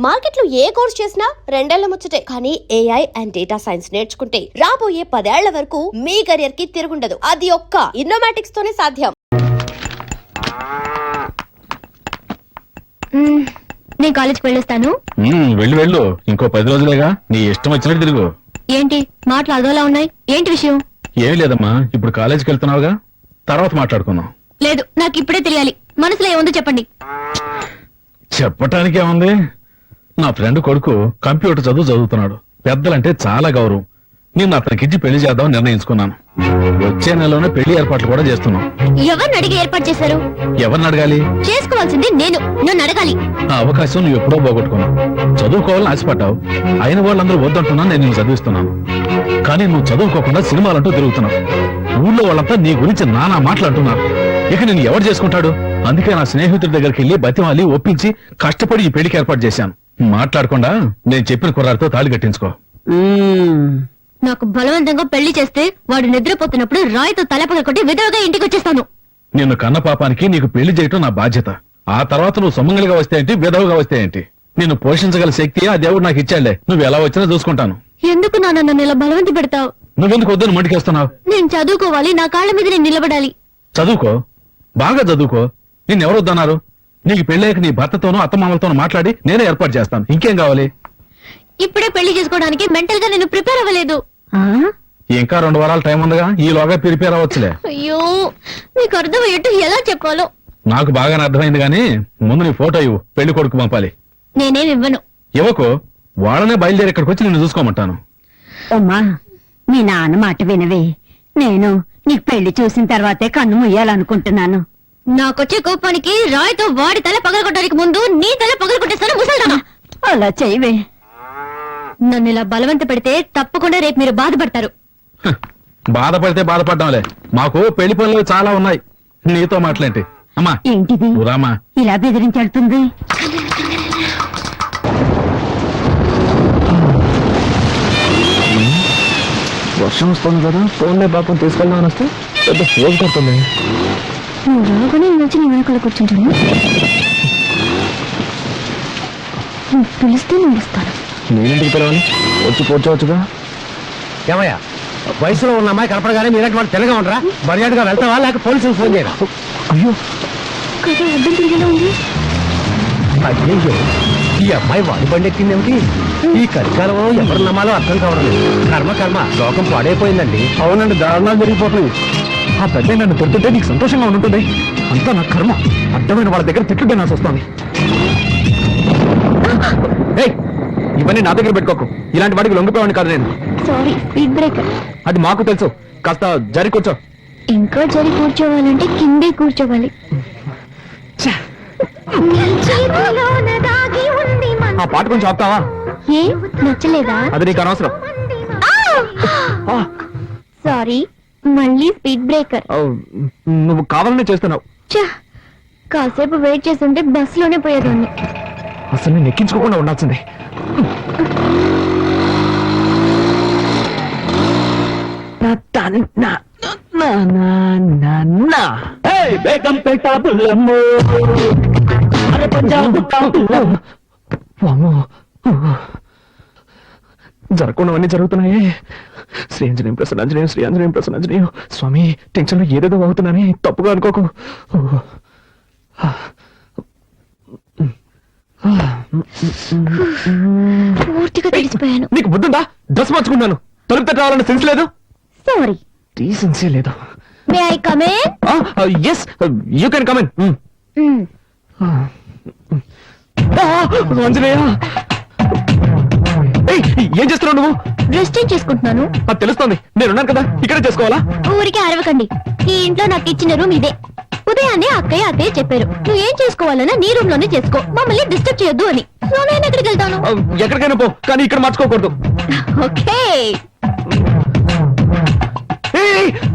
Market లో ఏ course చేసినా రెండేళ్ల ముచ్చటే. కానీ ఏఐ అండ్ డేటా సైన్స్ నేర్చుకుంటే రాబోయే 10 ఏళ్ల వరకు మీ కెరియర్ కి తిరుగుండదు. అది ఒక్క ఇన్నోమాటిక్స్ తోనే సాధ్యం. నేను కాలేజ్కి వెళ్ళొస్తాను. వెళ్ళు ఇంకో 10 రోజులేగా, నీ ఇష్టం వచ్చినట్టు తిరుగు. ఏంటి మాటలు అదోలా ఉన్నాయి? ఏంటి విషయం? ఏం లేదమ్మా, ఇప్పుడు కాలేజీకి వెళ్తున్నావుగా, తర్వాత మాట్లాడుకుందాం. లేదు, నాకు ఇప్పుడే తెలియాలి. మనసులో ఏముందో చెప్పండి. చెప్పటానికి ఏముంది, నా ఫ్రెండ్ కొడుకు కంప్యూటర్ చదువుతున్నాడు. పెద్దలంటే చాలా గౌరవం. నేను అతనికిచ్చి పెళ్లి చేద్దాం నిర్ణయించుకున్నాను. వచ్చే నెలలోనే పెళ్లి ఏర్పాట్లు కూడా చేస్తున్నాం. ఎవరిని అడిగి ఏర్పాటు చేశారు? ఎవరిని అడగాలి? చేసుకోవాల్సింది నేను, నన్ను అడగాలి. ఆ అవకాశం నువ్వు ఎప్పుడో పోగొట్టుకున్నావు. చదువుకోవాలని ఆశపడ్డావు. అయిన వాళ్ళందరూ వద్దంటున్నా నేను నిన్ను చదివిస్తున్నాను. కానీ నువ్వు చదువుకోకుండా సినిమాలంటూ తిరుగుతున్నావు. ఊళ్ళో వాళ్ళంతా నీ గురించి నానా మాట్లాడుతున్నారు. ఇక నేను ఎవరు చేసుకుంటాడు? అందుకే నా స్నేహితుడి దగ్గరికి వెళ్లి బతిమాలి ఒప్పించి కష్టపడి ఈ పెళ్లికి ఏర్పాటు చేశాను. మాట్లాడకుండా నేను చెప్పిన కుర్రాడితో తాళి కట్టించుకో. నాకు బలవంతంగా పెళ్లి చేస్తే వాడు నిద్రపోతున్నప్పుడు రాయితో తలపగ కొట్టి విధవగా ఇంటికి వచ్చేస్తాను. నిన్ను కన్న పాపానికి నీకు పెళ్లి చేయటం నా బాధ్యత. ఆ తర్వాత నువ్వు సొమ్మంగలిగా వస్తే ఏంటి, విధవగా వస్తే ఏంటి, నిన్ను పోషించగల శక్తి ఆ దేవుడు నాకు ఇచ్చాడులే. నువ్వు ఎలా వచ్చినా చూసుకుంటాను. ఎందుకు నాన్న నన్ను ఇలా బలవంతి పెడతావు? నువ్వెందుకు వద్దని మంటికేస్తున్నావు? నేను చదువుకోవాలి, నా కాళ్ళ మీద నేను నిలబడాలి. చదువుకో, బాగా చదువుకో. నిన్నెవరు వద్దన్నారు? నీకు పెళ్ళాక నీ భర్తతోనూ అత్తమామలతోనూ మాట్లాడి నేనే ఏర్పాటు చేస్తాను. ఇంకేం కావాలి? ఇప్పుడే పెళ్లి చేసుకోవడానికి మెంటల్ గా నేను ప్రిపేర్ అవ్వలేదు. ఇంకా 2 వారాల టైం ఉందిగా, ఈలోగా ప్రిపేర్ అవ్వచ్చులే. అయ్యో, మీకు అర్థమయ్యేట్టు ఎలా చెప్పాలో. నాకు బాగానే అర్థమైంది గానీ ముందు నీ ఫోటో ఇవ్వు, పెళ్లి కొడుకు పంపాలి. నేనేం ఇవ్వను. ఇవ్వకు, వాళ్ళనే బయలుదేరి ఇక్కడికి వచ్చి నిన్ను చూసుకోమంటాను. అమ్మా, మీ నాన్న మాట వినవే. నేను నీకు పెళ్లి చూసిన తర్వాతే కన్ను ముయ్యాలనుకుంటున్నాను. నాకొచ్చే కోపానికి రాయితో వాడి తల పగలగొట్టడానికి ముందు నీ తల పగలగొట్టేస్తాను ముసల్దానా. అలా చేయవే. నన్ను ఇలా బలవంత పెడితే తప్పకుండా రేపు మీరు బాధపడతారు. బాధపడితే బాధపడ్డాంలే, మాకు పెళ్లి పనులు చాలా ఉన్నాయి. నీతో మాట్లాంటి. అమ్మా ఏంటిది రామా ఇలా బెదిరించెళ్తుంది? వర్షం వస్తుంది కదా, ఫోన్లే పాపం తీసుకెళ్దామని వస్తే పెద్ద ఫోన్ కొడుతుంది. నువ్వు రాగానే వచ్చి నీ వెనకాల కూర్చుంటాను. నువ్వు పిలిస్తే నేను వస్తాను. నేనేంటికి పిలవాలి? వచ్చి కూర్చోవచ్చుగా. ఏమయ్యా, వయసులో ఉన్న అమ్మాయి కనపడగానే మీరంటే వాళ్ళు తెల్లగా ఉండరా? మర్యాదగా వెళ్తావా లేక పోలీసులు ఫోన్ చేయరా? అయ్యో కదా అడ్డం తిరిగేలా ఉంది. అయ్యో, ఈ అమ్మాయి వాడి బండి ఎక్కిందేమిటి? ఈ కలికాలం ఎవరు నమ్మాలో అర్థం కావడం లేదు. కర్మ లోకం పాడైపోయిందండి. అవునండి, దారుణాలు జరిగిపోతుంది. ఆ పెద్ద నన్ను తిడుతుంటే నీకు సంతోషంగా ఉంటుంది. అంతా నా కర్మ. అడ్డమైన వాళ్ళ దగ్గర తిట్టుంటే నాకు వస్తుంది. ఇవన్నీ నా దగ్గర పెట్టుకోకు. ఇలాంటి వాడికి లొంగిపోయాను కాదు నేను. Sorry, speed breaker. అది మాకు తెలుసు. కాస్త జరి కూర్చో. ఇంకా జరి కూర్చోవాలంటే కిందే కూర్చోవాలి. ఆ పాట కొంచెం ఆపుతావా? ఏ నచ్చలేదా? అది నీకు అనవసరం. సారీ, మళ్ళీ స్పీడ్ బ్రేకర్. నువ్వు కావాలనే చేస్తున్నావు. కాసేపు వెయిట్ చేస్తుంటే బస్సులోనే పోయేదాన్ని. అసలు నేను ఎక్కించుకోకుండా ఉండాల్సిందే. జరగకుండావన్నీ జరుగుతున్నాయి. శ్రీఆంజనేయం ప్రసన్నాంజనేయం, శ్రీఆంజనేయం ప్రసన్నాంజనేయం. స్వామి, టెన్షన్ లో ఏదేదో అవుతున్నానే, తప్పుగా అనుకోకు. పూర్తిగా తెలిసిపోయాను. నీకు బుద్ధుందా? డ్రెస్ మార్చుకున్నాను. తలుపు తట్ట రావాలన్న సెన్స్ లేదు. సారీ, డీసెన్సీ లేదు. May I come in? Yes, you can come in. Anjaneya, ఏం చేస్తున్నావు నువ్వు? రెస్టింగ్ చేసుకుంటున్నాను. అది తెలుస్తోంది. నేనున్నాను కదా, ఇక్కడే చేసుకోవాలా? ఊరికే అరవకండి. ఈ ఇంట్లో నాకు ఇచ్చిన రూమ్ ఇదే. ఉదయాన్నే అక్కయ్య అత్తయ్య చెప్పారు, నువ్వు ఏం చేసుకోవాలన్నా నీ రూమ్ లోనే చేసుకో, మమ్మల్ని డిస్టర్బ్ చేయొద్దు అని. సో నేను ఎక్కడికి వెళ్తాను? ఎక్కడికైనా పో, కానీ ఇక్కడ మార్చుకోకూడదు. ఓకే.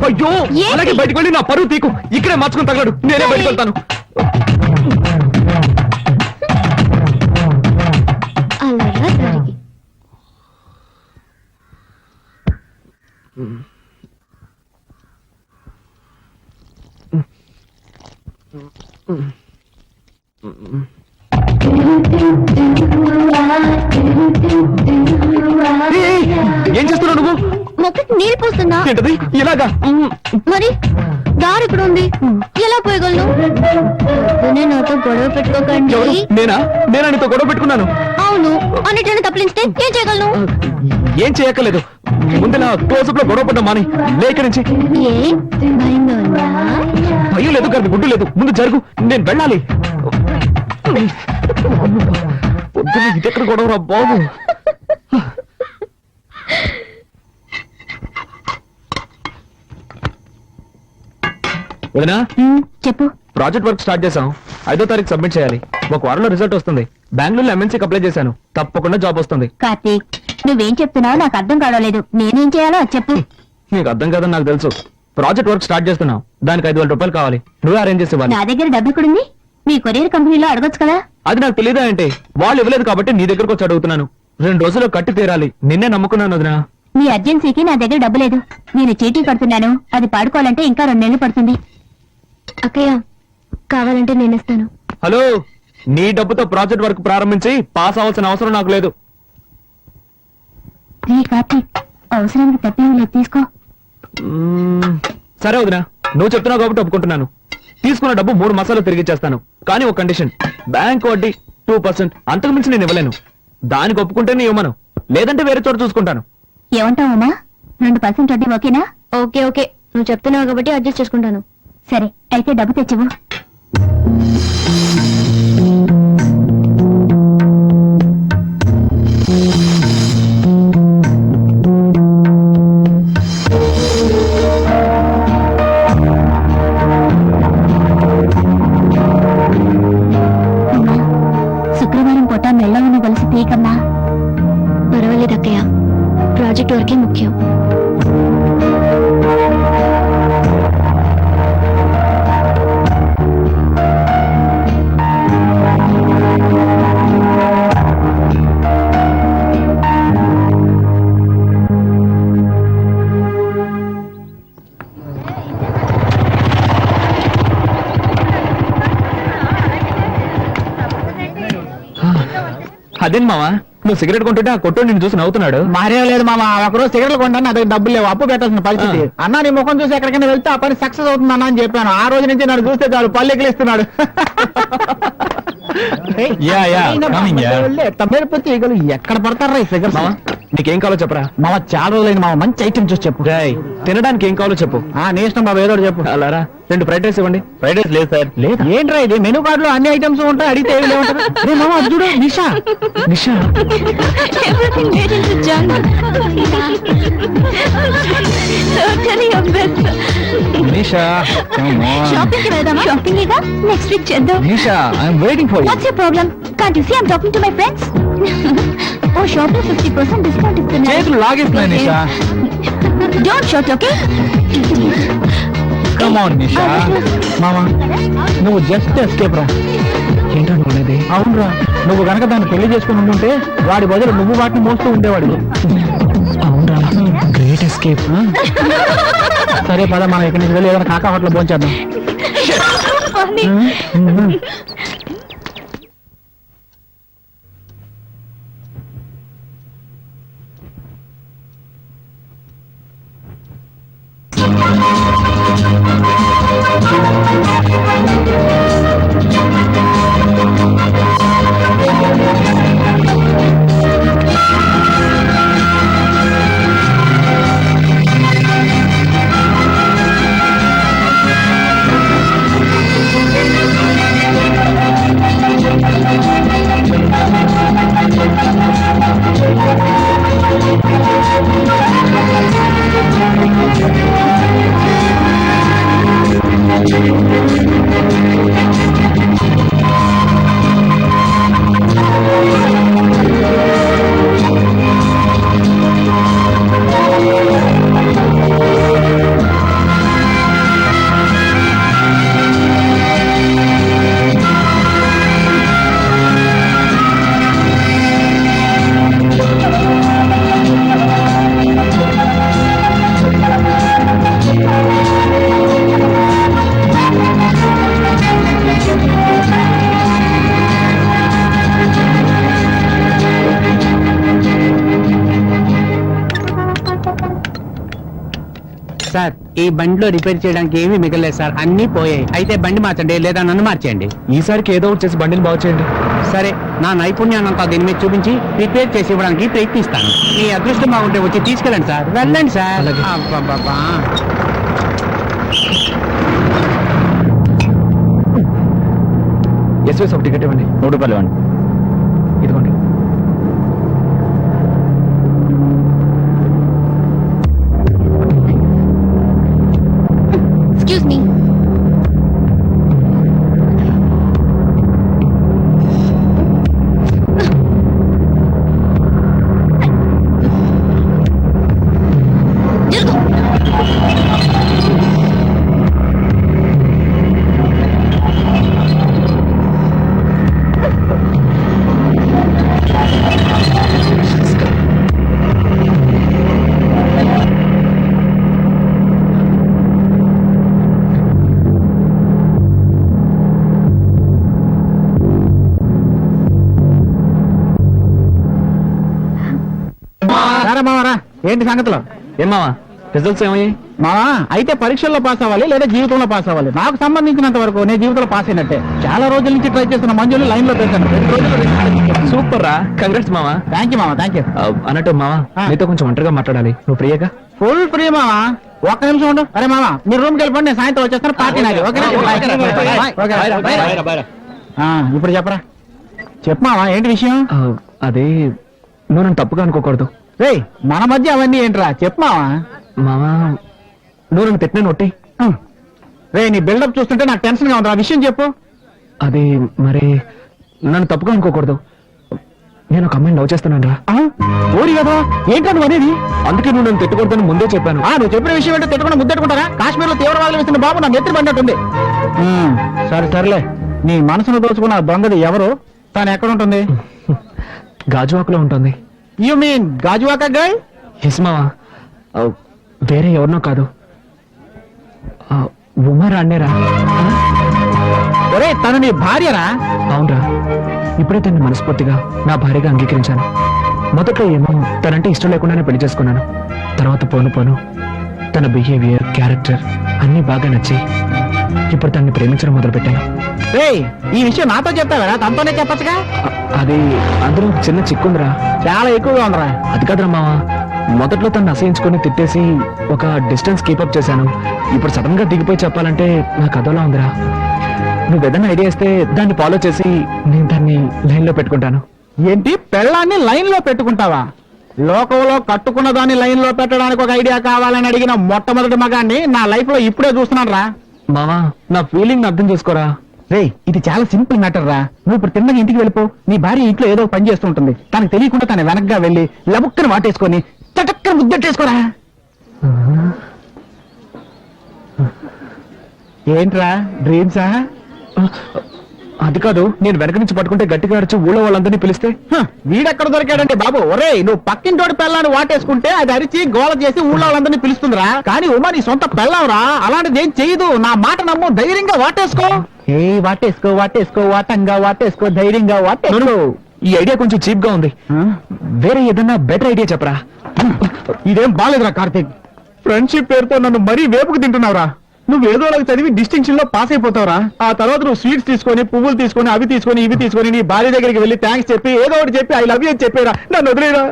అయ్యో, అలాగే బయటకు వెళ్ళి నా పరువు తీకు. ఇక్కడే మార్చుకుని తగలడు. నేనే బయటకు వెళ్తాను. అలా జరిగి ఏం చేస్తున్నావు నువ్వు? మొక్కకి నీళ్ళు పోస్తున్నా. ఏంటది ఇలాగా? మరి దారి ఇక్కడ ఉంది, ఎలా పోయగలను? పొద్దున్నే నాతో గొడవ పెట్టుకోకండి. ఎవరు? నేనా నీతో గొడవ పెట్టుకున్నాను. అవును, అన్నిటిని తప్పించితే ఏం చేయగలను? ఏం చేయక్కర్లేదు, ముందు నా క్లోజప్ లో గొడవ పడ్డా మాని లేక నుంచి. ఏ భయంగా ఉందా? భయం లేదు కానీ గుడ్డు లేదు, ముందు జరుగు, నేను వెళ్ళాలి. పొద్దున్న ఇదెక్కడ గొడవరా బాబు. వదినా, చెప్పు. ప్రాజెక్ట్ వర్క్ స్టార్ట్ చేసాం. 5వ తారీఖు సబ్మిట్ చేయాలి. ఒక వారంలో రిజల్ట్ వస్తుంది. బెంగళూరులో ఎంఎన్సీకి అప్లై చేశాను, తప్పకుండా జాబ్ వస్తుంది. కార్తీక్, నువ్వేం చెప్తున్నావు నాకు అర్థం కావలేదు. నేనేం చేయాలో అది చెప్పు. నీకు అర్థం కాదని నాకు తెలుసు. ప్రాజెక్ట్ వర్క్ స్టార్ట్ చేస్తున్నావు, దానికి 5,000 రూపాయలు కావాలి. నువ్వే అరేంజ్ చేసి ఇవ్వాలి. నా దగ్గర డబ్బు ఇక్కడుంది, మీ కొరియర్ కంపెనీలో అడగొచ్చు కదా. అది నాకు తెలియదా అంటే వాళ్ళు ఇవ్వలేదు కాబట్టి నీ దగ్గరకు వచ్చి అడుగుతున్నాను. 2 రోజుల్లో కట్టి తీరాలి, నిన్నే నమ్ముకున్నాను వదినా. మీ అర్జెన్సీకి నా దగ్గర డబ్బు లేదు. నేను చీటీ కడుతున్నాను, అది పాడుకోవాలంటే ఇంకా 2 నెలలు పడుతుంది. అక్కయ్య, కావాలంటే నేను ఇస్తాను. హలో, నీ డబ్బుతో ప్రాజెక్ట్ వర్క్ ప్రారంభించి పాస్ అవ్వాల్సిన అవసరం నాకు లేదు. కార్తీక్, అవసరానికి తప్పేం లేదు, తీసుకో. సరే వదినా, నువ్వు చెప్తున్నావు కాబట్టి ఒప్పుకుంటున్నాను. తీసుకున్న డబ్బు 3 మాసాలు తిరిగి ఇచ్చేస్తాను. కానీ ఒక కండిషన్, బ్యాంక్ వడ్డీ 2%, అంతకు మించి నేను ఇవ్వలేను. దానికి ఒప్పుకుంటేనే ఇవ్వమను, లేదంటే వేరే చోట చూసుకుంటాను. ఏమంటావమ్మా? 2% వడ్డీ ఓకేనా? ఓకే ఓకే, నువ్వు చెప్తున్నావు కాబట్టి అడ్జస్ట్ చేసుకుంటాను. సరే, అయితే డబ్బు తెచ్చివు. శుక్రవారం పూట మెల్లవని కలిసి తీకమ్మా. పర్వాలేదు అక్కయ్య, ప్రాజెక్ట్ వర్కే ముఖ్యం. అదేం మావా, నువ్వు సిగరెట్ కొంటుంటే ఆ కొట్టు నిన్ను చూసి నవ్వుతున్నాడు. మారేం లేదు మామ, ఒకరోజు సిగరెట్లు కొంటాను, నా దగ్గర డబ్బులు లేవు, అప్పు పెట్టాల్సిన పరిస్థితి. అన్న నీ ముఖం చూసి ఎక్కడికైనా వెళ్తే ఆ పని సక్సెస్ అవుతుంది అన్న అని చెప్పాను. ఆ రోజు నుంచి నన్ను చూస్తే చాలు పళ్ళు ఎగిలిస్తున్నాడు. తమ్మేరిపోతే ఈగలు ఎక్కడ పడతారా ఈ ఫిగర్స్? మావా, నీకేం కావాలో చెప్పరా. మామ చాలా రోజులైంది మామ, మంచి ఐటమ్ చూసి చెప్పు. తినడానికి ఏం కావాలో చెప్పు. నీ ఇష్టం బాబు, ఏదో ఒకటి చెప్పు. అలారా, 2 ఫ్రైడ్ రైస్ ఇవ్వండి. ఫ్రైడ్ రైస్ లేదు సార్. లేదు ఏంట్రా ఇది, మెనూ కార్డు లో అన్ని ఐటమ్స్ ఉంటాయి, అడిగితే ఏమి లేవంటారు. మామ అది చూడు, నిషా. నిషా, Everything made into jungle. Totally your best. Nisha, Shopping కి వెళ్దామా? Shopping ఇగా నెక్స్ట్ వీక్ చేద్దాం. Nisha, I'm waiting for you. What's your problem? Can't you see I'm talking to my friends? Oh, shopping 50% discount ఇస్తున్నారు. చేతులు లాగేస్తున్నాయి Nisha. Don't shout, okay? Come on Nisha. మామ నువ్వు just escape రా. ఏంటనుకునేది? అవునరా, నువ్వు గనక దాన్ని పెళ్లి చేసుకుని ఉంటుంటే వాడి బదులు నువ్వు వాటిని మోస్తూ ఉండేవాడు. అవునరా, గ్రేట్ ఎస్కేప్. సరే పద, మనం ఇక్కడి నుంచి వెళ్ళి ఏదైనా కాకా హోటల్ భోంచేద్దాం. Funny. సార్ ఈ బండిలో రిపేర్ చేయడానికి ఏమీ మిగలేదు సార్, అన్ని పోయాయి. అయితే బండి మార్చండి లేదా నన్ను మార్చేయండి. ఈసారికి ఏదో ఒకటి చేసి బండిని బాగు చేయండి. సరే, నా నైపుణ్యాన్నంతా దీని మీద చూపించి రిపేర్ చేసి ఇవ్వడానికి ప్రయత్నిస్తాను. మీ అదృష్టం బాగుంటే వచ్చి తీసుకెళ్ళండి సార్. వెళ్ళండి సార్. అలాగే. అబ్బబ్బబ్బా. ఎస్ఎస్ ఒక టికెట్ ఇవ్వండి. 3 రూపాయలు ఇవ్వండి. ఇదిగోండి. Excuse me. రారా మావారా, ఏంటి సంగతులు? ఏం మావా రిజల్ట్స్ ఏమయ్యాయి? మావా, అయితే పరీక్షల్లో పాస్ అవ్వాలి లేదా జీవితంలో పాస్ అవ్వాలి. నాకు సంబంధించినంత వరకు నేను జీవితంలో పాస్ అయినట్టే. చాలా రోజుల నుంచి ట్రై చేస్తున్న మంజులు లైన్ లో పెట్టాను. 2 రోజులు. సూపర్ రా, కంగ్రాట్స్ మావా. థ్యాంక్ యూ మావా, థ్యాంక్ యూ. అన్నట్టు మావా ఆ. నీతో కొంచెం ఒంటరిగా మాట్లాడాలి. నువ్వు ప్రియేగా? ఫుల్ ఫ్రీ మావా. ఒక్క నిమిషం ఉండు. అరే మావా, మీరు రూమ్కి వెళ్ళిపోండి, నేను సాయంత్రం వచ్చేస్తాను. పార్టీ నాది. ఓకేనా? బాయ్. ఇప్పుడు చెప్పరా. చెప్పు మావా, ఏంటి విషయం? అదే నువ్వు నన్ను తప్పుగా అనుకోకూడదు. రే, మన మధ్య అవన్నీ ఏంట్రా, చెప్పు మావా. మావా నువ్వు నన్ను పెట్టిన నొట్టి. రే, నీ బిల్డప్ చూస్తుంటే నాకు టెన్షన్ గా ఉంది. ఆ విషయం చెప్పు. అది మరి నన్ను తప్పుగా అనుకోకూడదు. నేను ఒక అమ్మాయిని లవ్ చేస్తున్నాను రా. ఓడి కదా, ఏంటో నువ్వు అనేది? అందుకే నువ్వు నన్ను తిట్టుకూడదని ముందే చెప్పాను. నువ్వు చెప్పిన విషయం ఏంటో తిట్టకుండా ముద్దెట్టుకుంటారా? కాశ్మీర్ లో తీవ్రవాదులు వేసిన బాబు నా నెత్తి పడినట్టుంది. సరే సర్లే, నీ మనసును దోచుకున్న ఆ దొంగది ఎవరు? తాను ఎక్కడ ఉంటుంది? గాజువాకులో ఉంటుంది. You mean Gajuwaka girl? Yes మావా, వేరే ఎవరినో కాదు, ఉమా రాణేరా. ఒరే, తను నీ భార్యరా? అవునరా, ఇప్పుడే తన్ని మనస్ఫూర్తిగా నా భార్యగా అంగీకరించాను. మొదట్లో ఏమో తనంటే ఇష్టం లేకుండానే పెళ్లి చేసుకున్నాను. తర్వాత పోను పోను తన బిహేవియర్, క్యారెక్టర్ అన్ని బాగా నచ్చి ఇప్పుడు తన్ని ప్రేమించడం మొదలు పెట్టాను. రే, ఈ విషయం నాతో చెప్తావా? తనతోనే చెప్పచ్చుగా. అది అందులో ఒక చిన్న చిక్కుందిరా. చాలా ఎక్కువగా ఉందిరా. అది కాదురా మావా, మొదట్లో తను అసహించుకొని తిట్టేసి ఒక డిస్టెన్స్ కీపప్ చేశాను. ఇప్పుడు సడన్ గా దిగిపోయి చెప్పాలంటే నాకు అదోలా ఉందిరా. నువ్వు ఏదైనా ఐడియా ఇస్తే దాన్ని ఫాలో చేసి నేను దాన్ని లైన్ లో పెట్టుకుంటాను. ఏంటి, పెళ్ళాన్ని లైన్ లో పెట్టుకుంటావా? లోకంలో కట్టుకున్న దాన్ని లైన్ లో పెట్టడానికి ఒక ఐడియా కావాలని అడిగిన మొట్టమొదటి మగాన్ని నా లైఫ్ లో ఇప్పుడే చూస్తున్నాను రా. మావా, నా ఫీలింగ్ అర్థం చేసుకోరా. రే, ఇది చాలా సింపుల్ మ్యాటర్ రా. నువ్వు ఇప్పుడు తిన్నగా ఇంటికి వెళ్ళిపో. నీ భార్య ఇంట్లో ఏదో పని చేస్తూ ఉంటుంది. తనకు తెలియకుండా తన వెనక్గా వెళ్ళి లబుక్కని వాటేసుకొని చటక్కని ముద్దెట్టేసుకోరా. ఏంట్రా, డ్రీమ్సా? అది కాదు, నేను వెనక నుంచి పట్టుకుంటే గట్టిగా అరిచి ఊళ్ళో వాళ్ళందరినీ పిలిస్తే వీడెక్కడ దొరికాడంటే బాబు. ఒరే, నువ్వు పక్కింటోడి పెళ్ళాన్ని వాటేసుకుంటే అది అరిచి గోల చేసి ఊళ్ళో వాళ్ళందరినీ పిలుస్తుందిరా. కానీ ఉమా నీ సొంత పెళ్ళాంరా, అలాంటిది ఏం చేయదు. నా మాట నమ్ము, ధైర్యంగా వాటేసుకో. ఏ వాటేసుకో, వాటేసుకో, వాటంగా వాటేసుకో, ధైర్యంగా వాటేసుకో. ఈ ఐడియా కొంచెం చీప్ గా ఉంది. వేరే ఏదన్నా బెటర్ ఐడియా చెప్పరా. ఇదేం బాలేదురా కార్తీక్. ఫ్రెండ్షిప్ పేరుతో నన్ను మరీ వేపుకు తింటున్నావురా. నువ్వు ఏదో ఒకటి చదివి డిస్టింక్షన్ లో పాస్ అయిపోతావురా. ఆ తర్వాత నువ్వు స్వీట్స్ తీసుకొని, పువ్వులు తీసుకొని, అవి తీసుకొని, ఇవి తీసుకొని నీ భార్య దగ్గరికి వెళ్ళి థ్యాంక్స్ చెప్పి ఏదో ఒకటి చెప్పి ఐ లవ్ యూ అని చెప్పేరా. నన్ను వదిలేరా.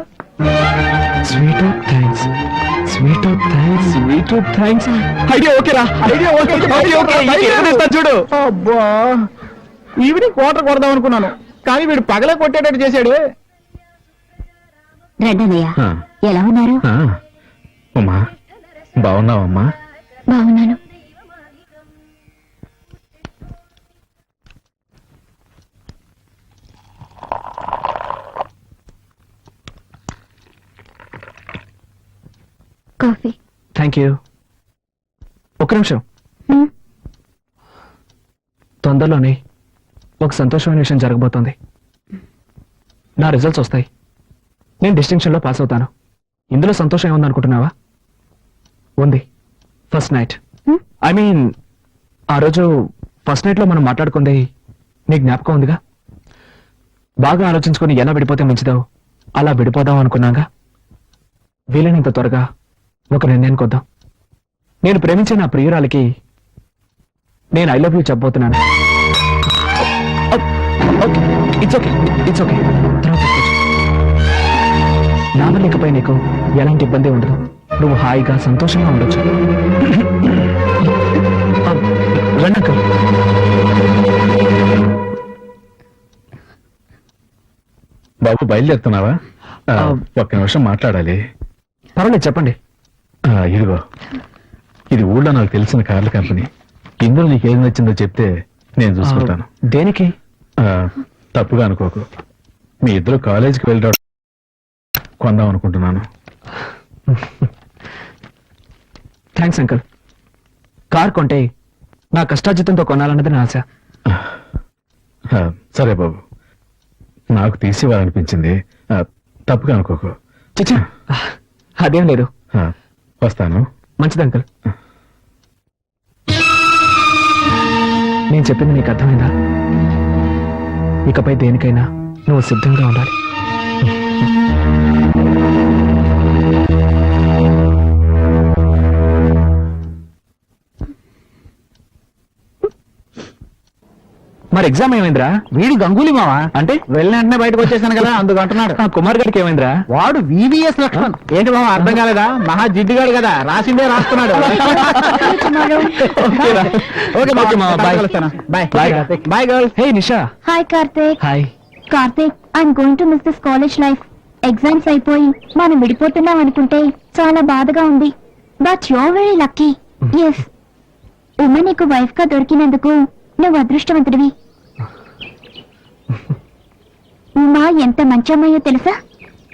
Sweet thanks, sweet thanks, sweet thanks. Idea ఓకేరా, ఐడియా ఓకే. చూడు. అబ్బా, ఈవినింగ్ క్వార్టర్ కొడదాం అనుకున్నాను, కానీ వీడు పగలే కొట్టేటట్టు చేశాడు. రండన్నయ్య, ఎలా ఉన్నారు? ఉమా, బాగున్నావమ్మా? బాగున్నాను. కాఫీ. Thank you. ఒక్క నిమిషం. తొందరలోనే ఒక సంతోషమైన విషయం జరగబోతోంది. నా రిజల్ట్స్ వస్తాయి. నేను డిస్టింక్షన్ లో పాస్ అవుతాను. ఇందులో సంతోషం ఏముందనుకుంటున్నావా? ఉంది. ఫస్ట్ నైట్, ఐ మీన్ ఆ రోజు ఫస్ట్ నైట్ లో మనం మాట్లాడుకుంది నీ జ్ఞాపకం ఉందిగా? బాగా ఆలోచించుకొని ఎలా విడిపోతే మంచిదో అలా విడిపోదాం అనుకున్నాగా. వీలైనంత త్వరగా ఒక నిర్ణయానికి వద్దాం. నేను ప్రేమించే నా ప్రియురాలికి నేను ఐ లవ్ యూ చెప్పబోతున్నాను. Okay, it's okay, it's okay. తర్వాత చెప్పొచ్చు. నా వల్ల ఇకపై నీకు ఎలాంటి ఇబ్బంది ఉండదు. నువ్వు హాయిగా సంతోషంగా ఉండొచ్చు. రండి అంకుల్. బాబు బయలుదేరుతున్నావా? ఒక్క నిమిషం మాట్లాడాలి. పర్వాలేదు, చెప్పండి. ఇదిగో, ఇది ఊళ్ళో నాకు తెలిసిన కార్ల కంపెనీ. ఇందులో నీకు ఏది నచ్చిందో చెప్తే నేను చూసుకుంటాను. దేనికి? తప్పుగా అనుకోకు. మీ ఇద్దరు కాలేజీకి వెళ్ళడం కొందాం అనుకుంటున్నాను. Thanks uncle. కార్ కొంటే నా కష్టార్జితంతో కొనాలన్నది నా ఆశ. సరే బాబు, నాకు తీసివ్వాలనిపించింది. తప్పుగా అనుకోకు. చిచి, అదేం లేదు. వస్తాను. మంచిది అంకుల్. నేను చెప్పింది నీకు అర్థమైందా? ఇకపై దేనికైనా నువ్వు సిద్ధంగా ఉండాలి. మరి ఎగ్జామ్ ఏమైందిరా? వీడి గంగూలీ మావా అంటే వెళ్ళిన వెంటనే బయటకు వచ్చేసాను కదా, అందుకు అంటున్నాడు. ఆ కుమార్ గారికి ఏమైందిరా? వాడు వివిఎస్ లక్ష్మణ్. ఏంటి మామ అర్థం కాలేదా? మహా జిడ్డుగాడు కదా, రాసిందే రాస్తున్నాడు. ఓకేరా. ఓకే ఓకే మామ, bye. Bye Bye. Bye girls. Hey Nisha. Hi Karthik. Hi. Karthik, I'm going to miss this college life. Exams అయిపోయి మనం విడిపోతున్నాం అనుకుంటే చాలా బాధగా ఉంది. But you're very lucky. Yes, Umma నీకు వైఫ్ గా దొరికినందుకు నువ్వు అదృష్టవంతుడివి. ఉమా ఎంత మంచి అమ్మాయో తెలుసా?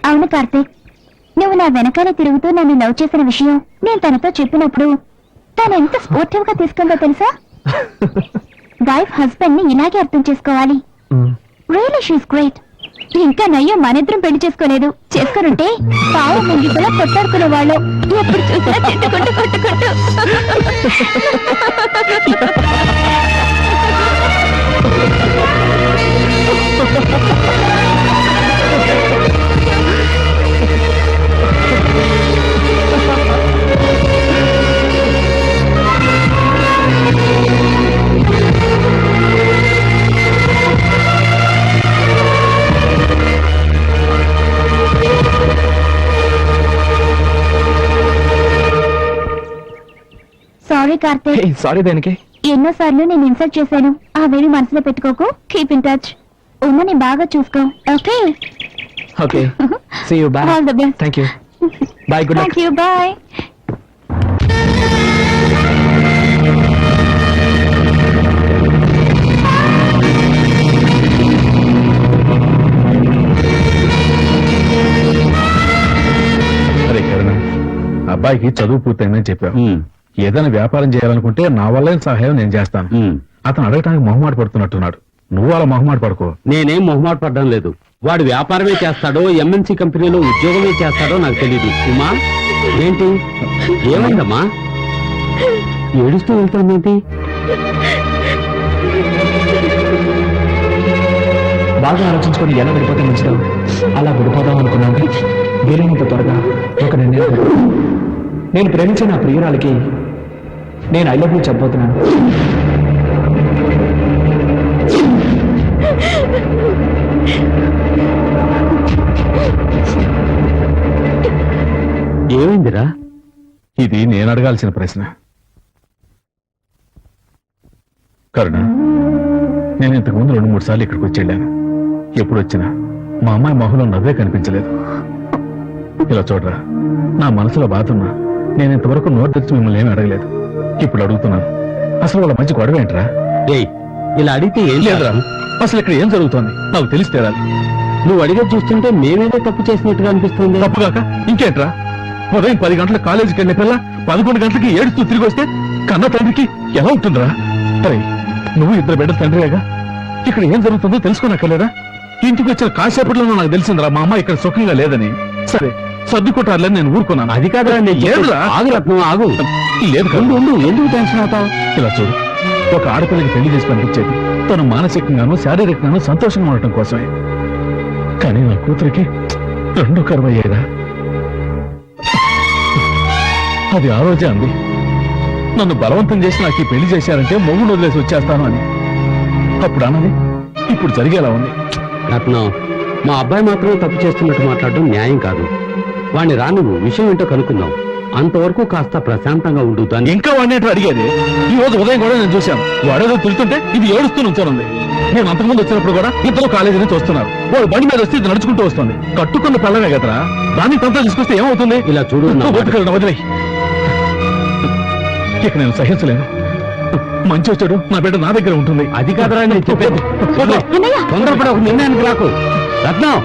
అవును కార్తీక్, నువ్వు నా వెనకాల తిరుగుతూ నన్ను లవ్ చేసిన విషయం నేను తనతో చెప్పినప్పుడు తను ఎంత స్పోర్టివ్ గా తీసుకుందో తెలుసా? వైఫ్ హస్బెండ్ ని ఇలాగే అర్థం చేసుకోవాలి. Really she's great. ఇంకా నయ్యో మనిద్దరం పెళ్లి చేసుకోలేదు. చేసుకునుంటే పావు ముంగిసలా కొట్టాడుకునే వాళ్ళు. ఎప్పుడు చూసినా తిట్టుకుంటూ కొట్టుకుంటూ. సారీ కార్తీక్. సారీ దేనికి? ఎన్నోసార్లు నేను ఇన్సల్ట్ చేశాను. అవేవి మనసులో పెట్టుకోకు. Keep in touch. ఉమ్మని బాగా చూసుకో. Okay okay, see you. Bye. All the best. Thank you. Bye. Good luck. Thank you. Bye. అరే కరుణ, అబ్బాయికి చదువు పూర్తయిందని చెప్పావు. ఏదైనా వ్యాపారం చేయాలనుకుంటే నా వల్ల సహాయం నేను చేస్తాను. అతను అడగటానికి మొహమాట పడుతున్నట్టున్నాడు. నువ్వు అలా మొహమాట పడుకో. నేనేం మొహమాట పడ్డం లేదు. వాడు వ్యాపారమే చేస్తాడో ఎంఎన్సీ కంపెనీలో ఉద్యోగమే చేస్తాడో నాకు తెలియదు. ఉమా, ఏంటి ఏమైందమ్మా? ఏడుస్తూ వెళ్తామేంటి? బాగా ఆలోచించుకొని ఎలా విడిపోతే మంచిదో అలా విడిపోదాం అనుకున్నాను. వీలైనంత త్వరగా ఒక నిర్ణయం తీసుకున్నాను. నేను ప్రేమించే నా ప్రియురాలికి నేను ఐ లవ్ యూ చెప్పబోతున్నాను. ఏమైందిరా? ఇది నేను అడగాల్సిన ప్రశ్న. కరుణ, నేను ఇంతకు ముందు 2-3 సార్లు ఇక్కడికి వచ్చి వెళ్ళాను. ఎప్పుడు వచ్చినా మా అమ్మాయి మొహంలో నవ్వే కనిపించలేదు. ఇలా చూడరా, నా మనసులో బాధ ఉన్నా నేను ఇంతవరకు నోరు తెచ్చి మిమ్మల్ని ఏమీ అడగలేదు. ఇప్పుడు అడుగుతున్నాను, అసలు వాళ్ళ మంచి గొడవ ఏంట్రా? ఏయ్, ఇలా అడిగితే ఏం లేదురా, అసలు ఇక్కడ ఏం జరుగుతోంది నాకు తెలిసి తీరాలి. నువ్వు అడిగే చూస్తుంటే మేమేదో తప్పు చేసినట్టుగా అనిపిస్తుంది. తప్పుగాక ఇంకేంట్రా? ఉదయం 10 గంటల కాలేజీకి వెళ్ళే పిల్ల 11 గంటలకి ఏడుస్తూ తిరిగి వస్తే కన్న తండ్రికి ఎలా ఉంటుందిరా? అరే, నువ్వు 2 బిడ్డల తండ్రిగా ఇక్కడ ఏం జరుగుతుందో తెలుసుకోనక్కర్లేదా? ఇంటికి వచ్చిన కాసేపట్లో నాకు తెలిసిందిరా మా అమ్మ ఇక్కడ సుఖంగా లేదని. సరే, సర్దుకుంటారులేని నేను ఊరుకున్నాను. అది కాదురా, లేదురా. ఆగు రత్నం, ఆగు. లేదు ఉండు, ఉండు, ఎందుకు టెన్షన్ అవుతావు? ఇలా చూడు, ఒక ఆడపిల్లకి పెళ్లి చేసి పంపించేది తను మానసికంగాను శారీరకంగాను సంతోషంగా ఉండటం కోసమే. కానీ నా కూతురికి 2 కరువయ్యేదా? అది ఆ రోజే అంది, నన్ను బలవంతం చేసి నాకు ఈ పెళ్లి చేశారంటే మొగుడు వదిలేసి వచ్చేస్తాను అని. అప్పుడు అన్నది ఇప్పుడు జరిగేలా ఉంది. రత్నం, మా అబ్బాయి మాత్రమే తప్పు చేస్తున్నట్టు మాట్లాడడం న్యాయం కాదు. వాణ్ణి రా, నువ్వు విషయం ఏంటో కనుక్కుందాం. అంతవరకు కాస్త ప్రశాంతంగా ఉండు. దాన్ని ఇంకా వాడిని అడిగేది. ఈ రోజు ఉదయం కూడా నేను చూశాను. వాడేదో తిరుగుతుంటే ఇది ఏడుస్తూ నుంచోనుంది. నేను అంతకుముందు వచ్చినప్పుడు కూడా ఇద్దరు కాలేజీ నుంచి వస్తున్నారు. వాడు బండి మీద వస్తే ఇది నడుచుకుంటూ వస్తుంది. కట్టుకున్న పిల్లమే కదరా, దాన్ని తంతా తీసుకొస్తే ఏమవుతుంది? ఇలా చూడు, నా మాట- వదిలే. ఇక నేను సహించలేను. మంచి వచ్చాడు, నా బిడ్డ నా దగ్గర ఉంటుంది. అది కాదురా నేను చెప్పేది. వదిలే. తొందరపడి ఒక నిర్ణయానికి రాకు. రత్నం,